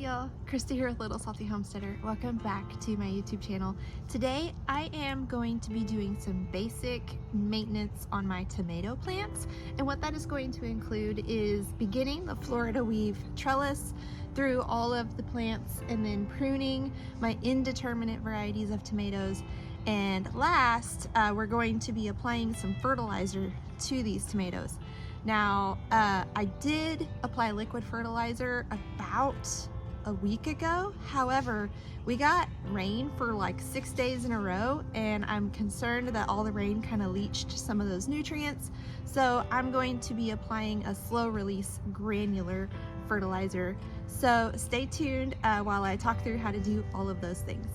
y'all, Christi here with Little Salty Homesteader. Welcome back to my YouTube channel. Today I am going to be doing some basic maintenance on my tomato plants, and what that is going to include is beginning the Florida weave trellis through all of the plants, and then pruning my indeterminate varieties of tomatoes, and last we're going to be applying some fertilizer to these tomatoes. Now, I did apply liquid fertilizer about a week ago. However, we got rain for like 6 days in a row, and I'm concerned that all the rain kind of leached some of those nutrients. So I'm going to be applying a slow release granular fertilizer. So stay tuned while I talk through how to do all of those things.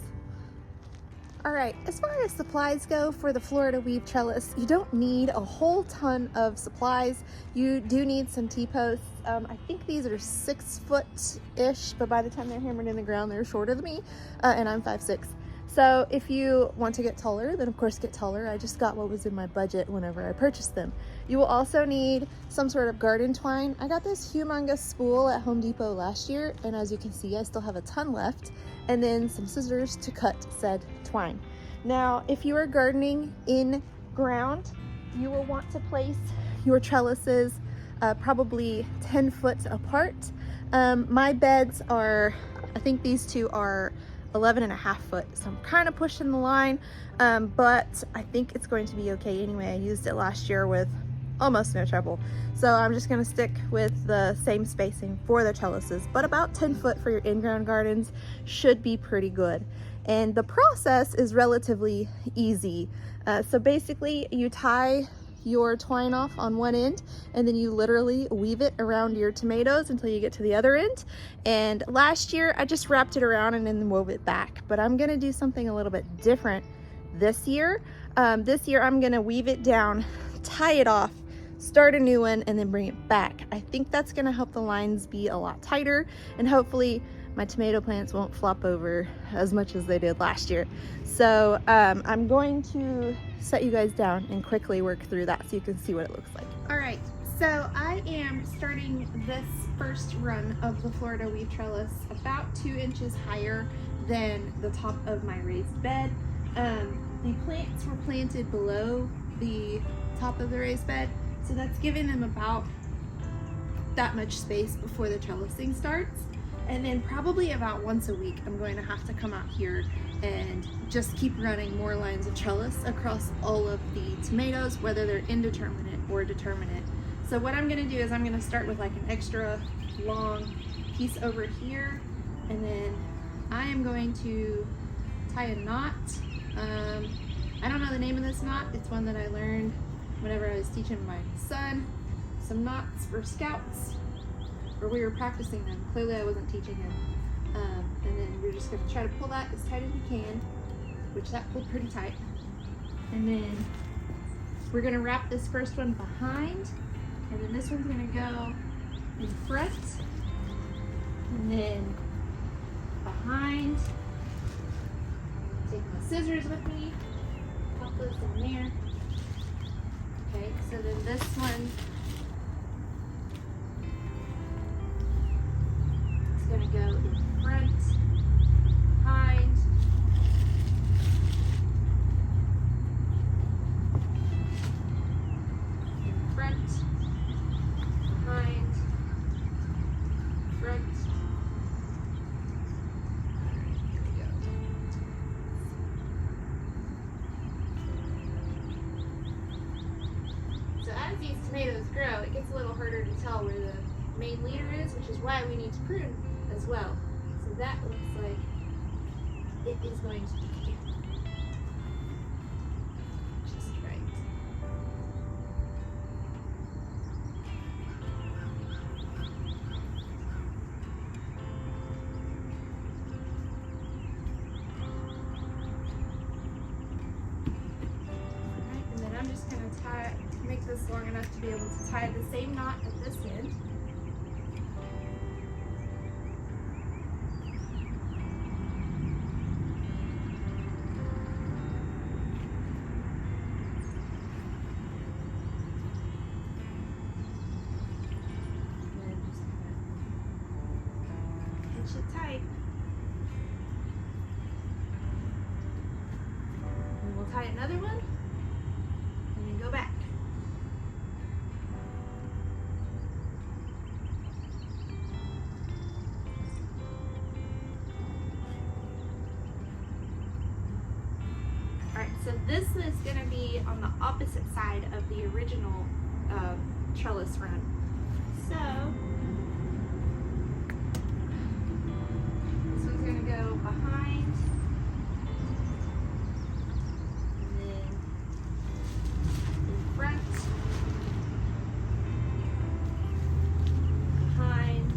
All right, as far as supplies go for the Florida weave trellis, you don't need a whole ton of supplies. You do need some T-posts. I think these are 6 foot-ish, but by the time they're hammered in the ground, they're shorter than me, and I'm 5'6". So if you want to get taller, then of course get taller. I just got what was in my budget whenever I purchased them. You will also need some sort of garden twine. I got this humongous spool at Home Depot last year, and as you can see, I still have a ton left, and then some scissors to cut said twine. Now, if you are gardening in ground, you will want to place your trellises probably 10 foot apart. My beds are, I think these two are 11.5 foot, so I'm kind of pushing the line, but I think it's going to be okay anyway. I used it last year with almost no trouble, so I'm just going to stick with the same spacing for the trellises, but about 10 foot for your in-ground gardens should be pretty good. And the process is relatively easy. So basically you tie your twine off on one end, and then you literally weave it around your tomatoes until you get to the other end. And last year I just wrapped it around and then wove it back, but I'm gonna do something a little bit different this year. This year I'm gonna weave it down, tie it off, start a new one, and then bring it back. I think that's gonna help the lines be a lot tighter, and hopefully my tomato plants won't flop over as much as they did last year. So I'm going to set you guys down and quickly work through that so you can see what it looks like. All right, so I am starting this first run of the Florida weave trellis about 2 inches higher than the top of my raised bed. The plants were planted below the top of the raised bed, so that's giving them about that much space before the trellising starts. And then probably about once a week, I'm going to have to come out here and just keep running more lines of trellis across all of the tomatoes, whether they're indeterminate or determinate. So what I'm gonna do is I'm gonna start with like an extra long piece over here, and then I am going to tie a knot. I don't know the name of this knot. It's one that I learned whenever I was teaching my son some knots for scouts, or we were practicing them. Clearly I wasn't teaching him. And then we're just gonna try to pull that as tight as we can, which that pulled pretty tight. And then we're gonna wrap this first one behind, and then this one's gonna go in front, and then behind. Take my scissors with me, pop those in there. Okay, so then this one going to go in front, behind, in front, behind, front. There we go. So as these tomatoes grow, it gets a little harder to tell where the main leader is, which is why we need to prune as well. So that looks like it is going to be just right. Alright, and then I'm just going to make this long enough to be able to tie the same knot at this end. cinch it tight. And we'll tie another one and then go back. Alright, so this is going to be on the opposite side of the original trellis run. So this one's going to go behind, and then in front, behind.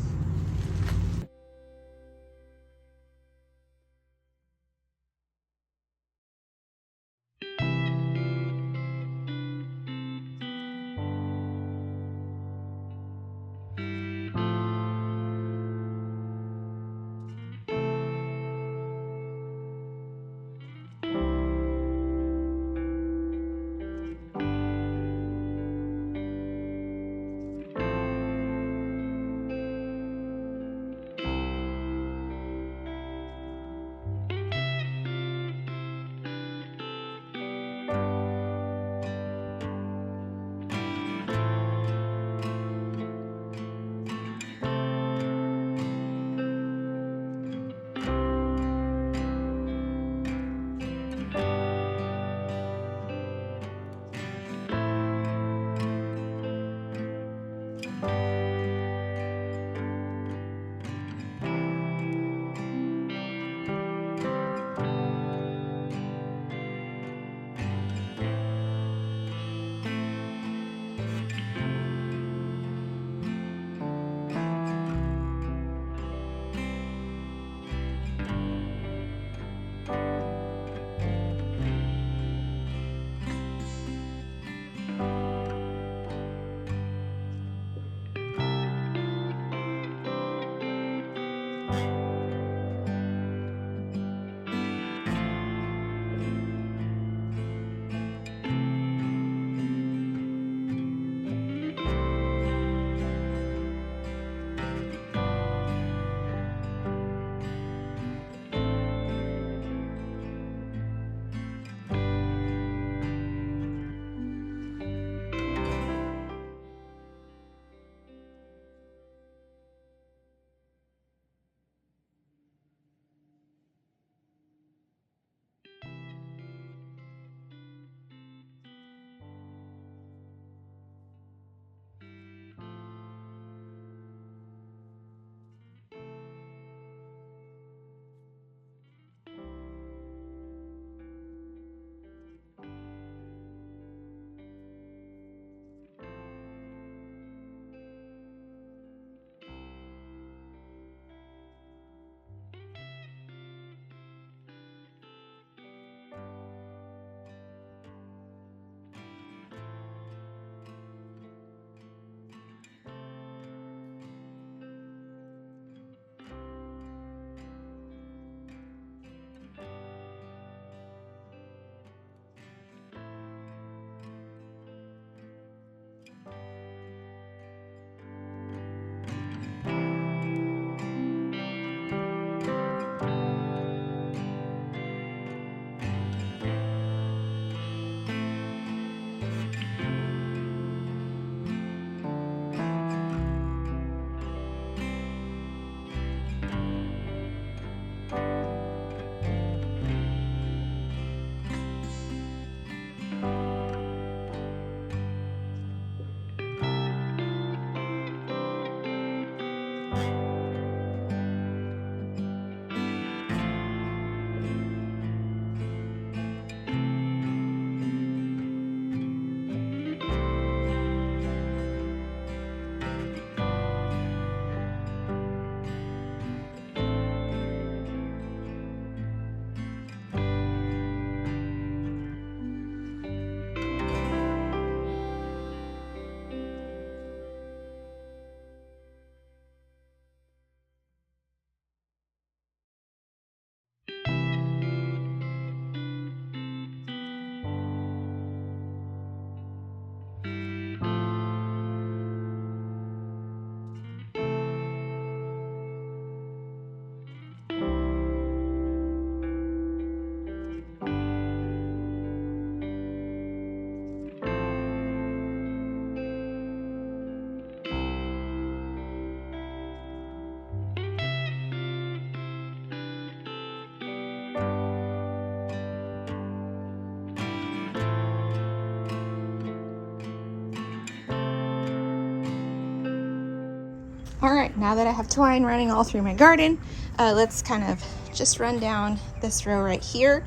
All right, now that I have twine running all through my garden, let's kind of just run down this row right here.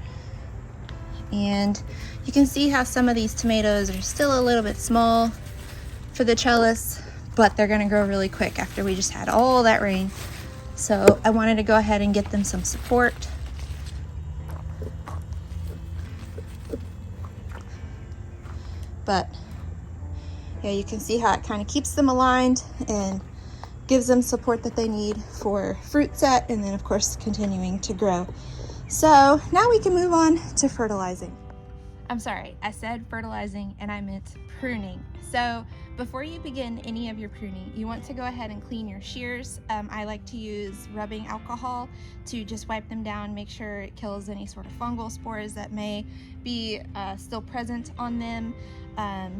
And you can see how some of these tomatoes are still a little bit small for the trellis, but they're gonna grow really quick after we just had all that rain. So I wanted to go ahead and get them some support. But yeah, you can see how it kind of keeps them aligned and gives them support that they need for fruit set, and then of course continuing to grow. So now we can move on to fertilizing. I'm sorry, I said fertilizing and I meant pruning. So before you begin any of your pruning, you want to go ahead and clean your shears. I like to use rubbing alcohol to just wipe them down, make sure it kills any sort of fungal spores that may be still present on them.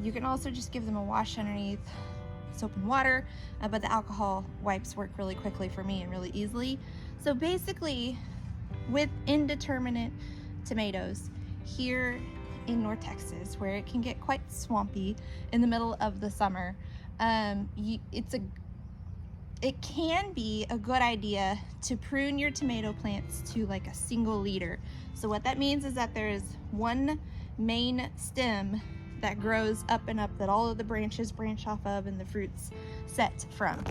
You can also just give them a wash underneath soap and water, but the alcohol wipes work really quickly for me and really easily. So basically, with indeterminate tomatoes here in North Texas, where it can get quite swampy in the middle of the summer, it can be a good idea to prune your tomato plants to like a single leader. So what that means is that there is one main stem that grows up and up that all of the branches branch off of and the fruits set from.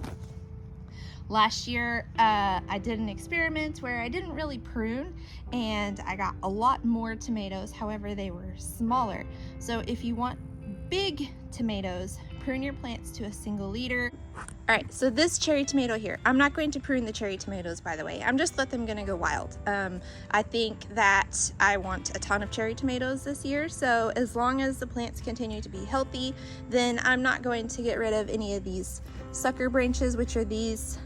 Last year, I did an experiment where I didn't really prune and I got a lot more tomatoes. However, they were smaller. So if you want big tomatoes, prune your plants to a single leader. All right, so this cherry tomato here, I'm not going to prune the cherry tomatoes, by the way. I'm just let them gonna go wild. I think that I want a ton of cherry tomatoes this year, so as long as the plants continue to be healthy, then I'm not going to get rid of any of these sucker branches, which are these,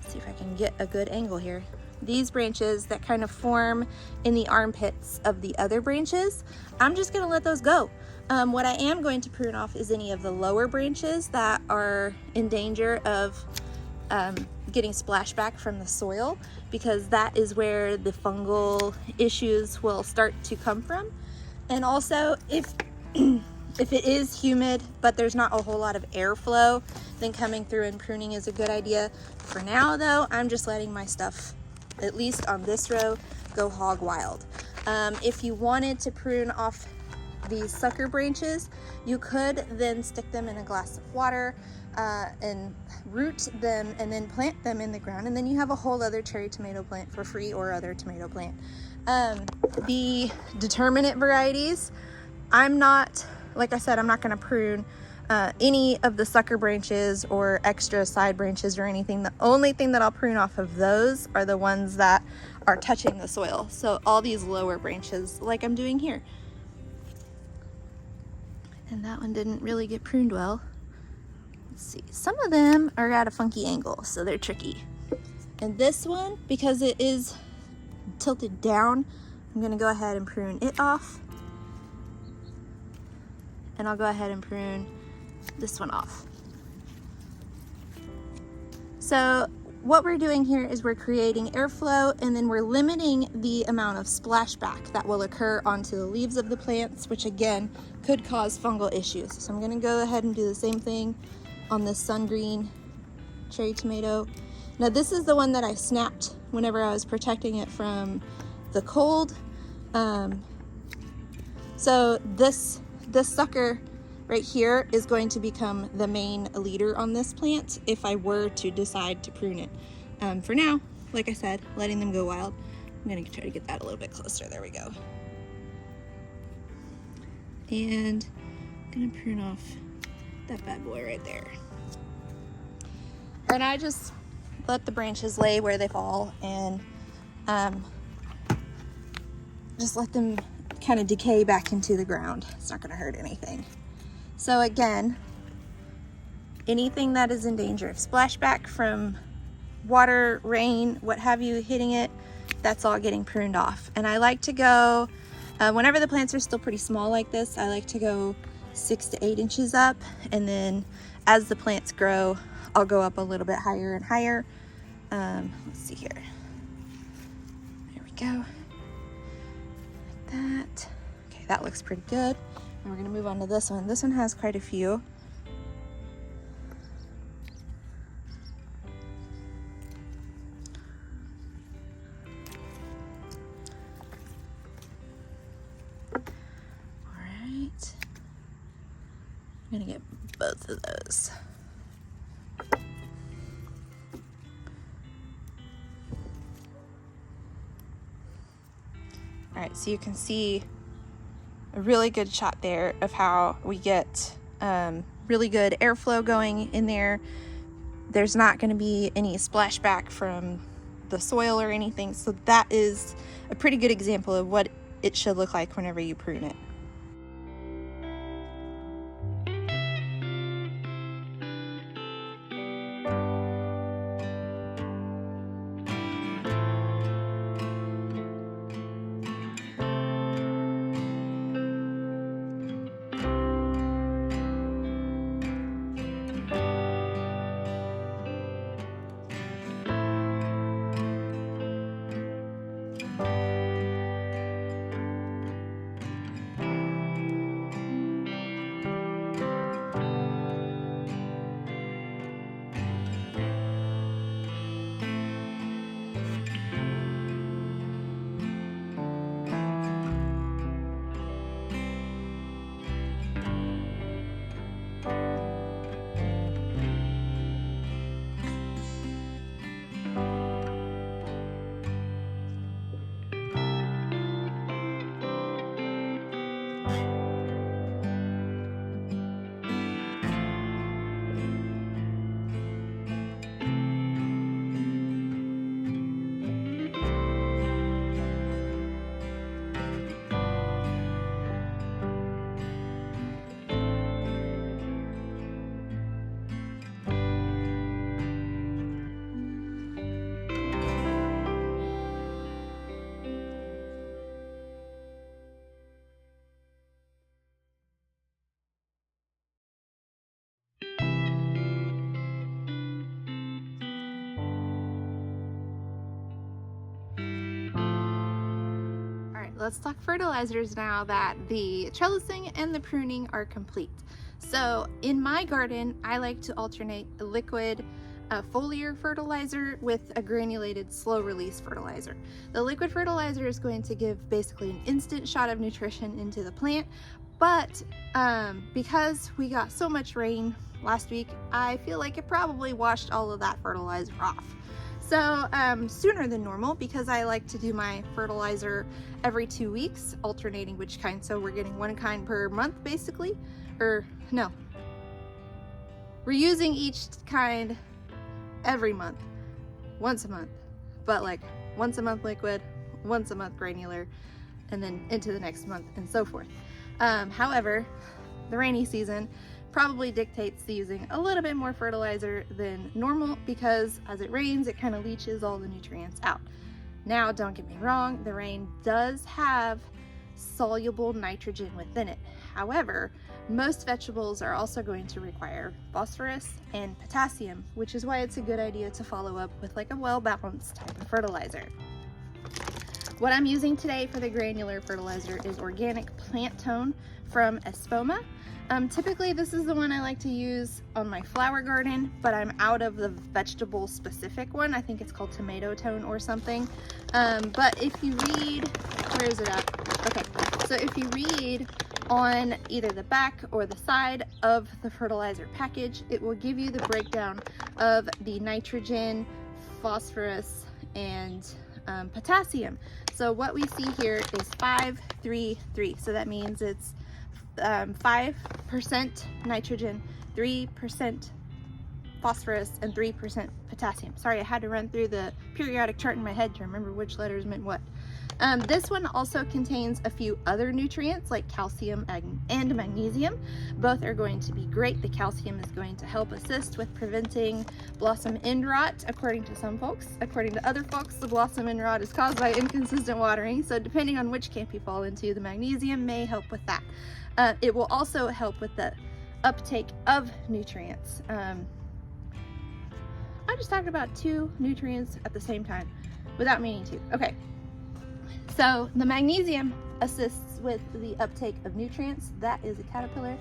let's see if I can get a good angle here. These branches that kind of form in the armpits of the other branches, I'm just gonna let those go. What I am going to prune off is any of the lower branches that are in danger of getting splashback from the soil, because that is where the fungal issues will start to come from. And also, if it is humid but there's not a whole lot of airflow, then coming through and pruning is a good idea. For now though, I'm just letting my stuff, at least on this row, go hog wild. If you wanted to prune off these sucker branches, you could then stick them in a glass of water and root them and then plant them in the ground, and then you have a whole other cherry tomato plant for free, or other tomato plant. The determinate varieties, I'm not, like I said, I'm not going to prune any of the sucker branches or extra side branches or anything. The only thing that I'll prune off of those are the ones that are touching the soil. So all these lower branches, like I'm doing here. And that one didn't really get pruned well. Let's see, some of them are at a funky angle, so they're tricky. And this one, because it is tilted down, I'm gonna go ahead and prune it off. And I'll go ahead and prune this one off. So what we're doing here is we're creating airflow, and then we're limiting the amount of splashback that will occur onto the leaves of the plants, which again could cause fungal issues. So I'm going to go ahead and do the same thing on this sun green cherry tomato. Now this is the one that I snapped whenever I was protecting it from the cold. So this sucker right here is going to become the main leader on this plant if I were to decide to prune it. For now, like I said, letting them go wild. I'm gonna try to get that a little bit closer. There we go. And I'm gonna prune off that bad boy right there. And I just let the branches lay where they fall, and just let them kind of decay back into the ground. It's not gonna hurt anything. So again, anything that is in danger of splashback from water, rain, what have you hitting it, that's all getting pruned off. And I like to go, whenever the plants are still pretty small like this, I like to go 6 to 8 inches up. And then as the plants grow, I'll go up a little bit higher and higher. Let's see here. There we go. Like that. Okay, that looks pretty good. And we're gonna move on to this one. This one has quite a few. I'm gonna get both of those. All right, so you can see a really good shot there of how we get really good airflow going in there. There's not going to be any splashback from the soil or anything, so that is a pretty good example of what it should look like whenever you prune it. Let's talk fertilizers now that the trellising and the pruning are complete. So in my garden, I like to alternate a liquid foliar fertilizer with a granulated slow release fertilizer. The liquid fertilizer is going to give basically an instant shot of nutrition into the plant, but because we got so much rain last week, I feel like it probably washed all of that fertilizer off. So sooner than normal, because I like to do my fertilizer every 2 weeks, alternating which kind. So we're getting one kind per month basically, or no, we're using each kind every month, once a month, but like once a month liquid, once a month granular, and then into the next month and so forth. However, the rainy season probably dictates the using a little bit more fertilizer than normal, because as it rains, it kind of leaches all the nutrients out. Now, don't get me wrong, the rain does have soluble nitrogen within it. However, most vegetables are also going to require phosphorus and potassium, which is why it's a good idea to follow up with like a well-balanced type of fertilizer. What I'm using today for the granular fertilizer is organic plant tone from Espoma. Typically this is the one I like to use on my flower garden, but I'm out of the vegetable specific one. I think it's called tomato tone or something. But if you read, where is it at? Okay, so if you read on either the back or the side of the fertilizer package, it will give you the breakdown of the nitrogen, phosphorus, and potassium. So what we see here is 5-3-3. So that means it's 5% nitrogen, 3% phosphorus, and 3% potassium. Sorry, I had to run through the periodic chart in my head to remember which letters meant what. This one also contains a few other nutrients like calcium and magnesium. Both are going to be great. The calcium is going to help assist with preventing blossom end rot, according to some folks. According to other folks, the blossom end rot is caused by inconsistent watering. So depending on which camp you fall into, the magnesium may help with that. It will also help with the uptake of nutrients. I just talked about 2 nutrients at the same time without meaning to. Okay. So the magnesium assists with the uptake of nutrients. That is a caterpillar.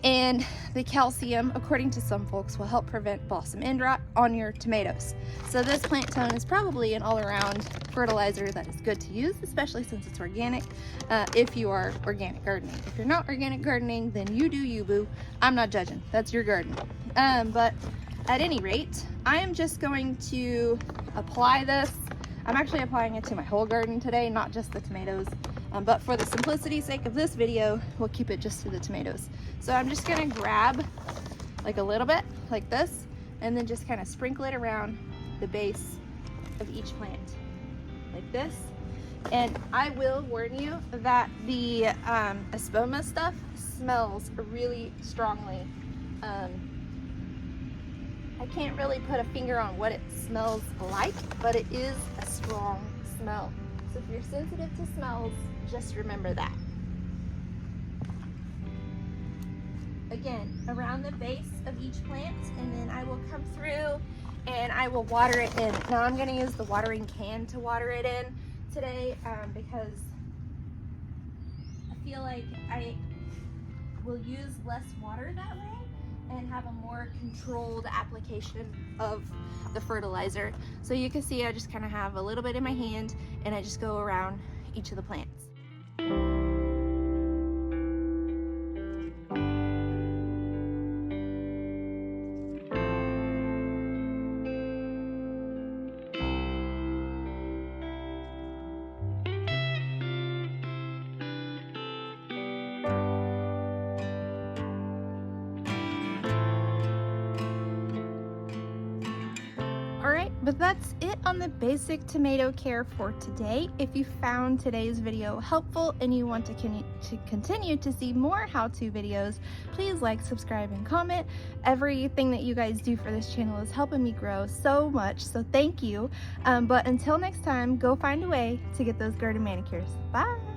And the calcium, according to some folks, will help prevent blossom end rot on your tomatoes. So this plant tone is probably an all-around fertilizer that is good to use, especially since it's organic, if you are organic gardening. If you're not organic gardening, then you do you, boo. I'm not judging. That's your garden. But at any rate, I am just going to apply this. I'm actually applying it to my whole garden today, not just the tomatoes. But for the simplicity's sake of this video, we'll keep it just to the tomatoes. So I'm just gonna grab like a little bit like this, and then just kind of sprinkle it around the base of each plant like this. And I will warn you that the espoma stuff smells really strongly. I can't really put a finger on what it smells like, but it is a strong smell. So if you're sensitive to smells, just remember that. Again, around the base of each plant, and then I will come through and I will water it in. Now I'm gonna use the watering can to water it in today because I feel like I will use less water that way and have a more controlled application of the fertilizer. So you can see I just kind of have a little bit in my hand and I just go around each of the plants. Alright, but that's it on the basic tomato care for today. If you found today's video helpful and you want to continue to see more how-to videos, please like, subscribe, and comment. Everything that you guys do for this channel is helping me grow so much, so thank you. But until next time, go find a way to get those garden manicures. Bye!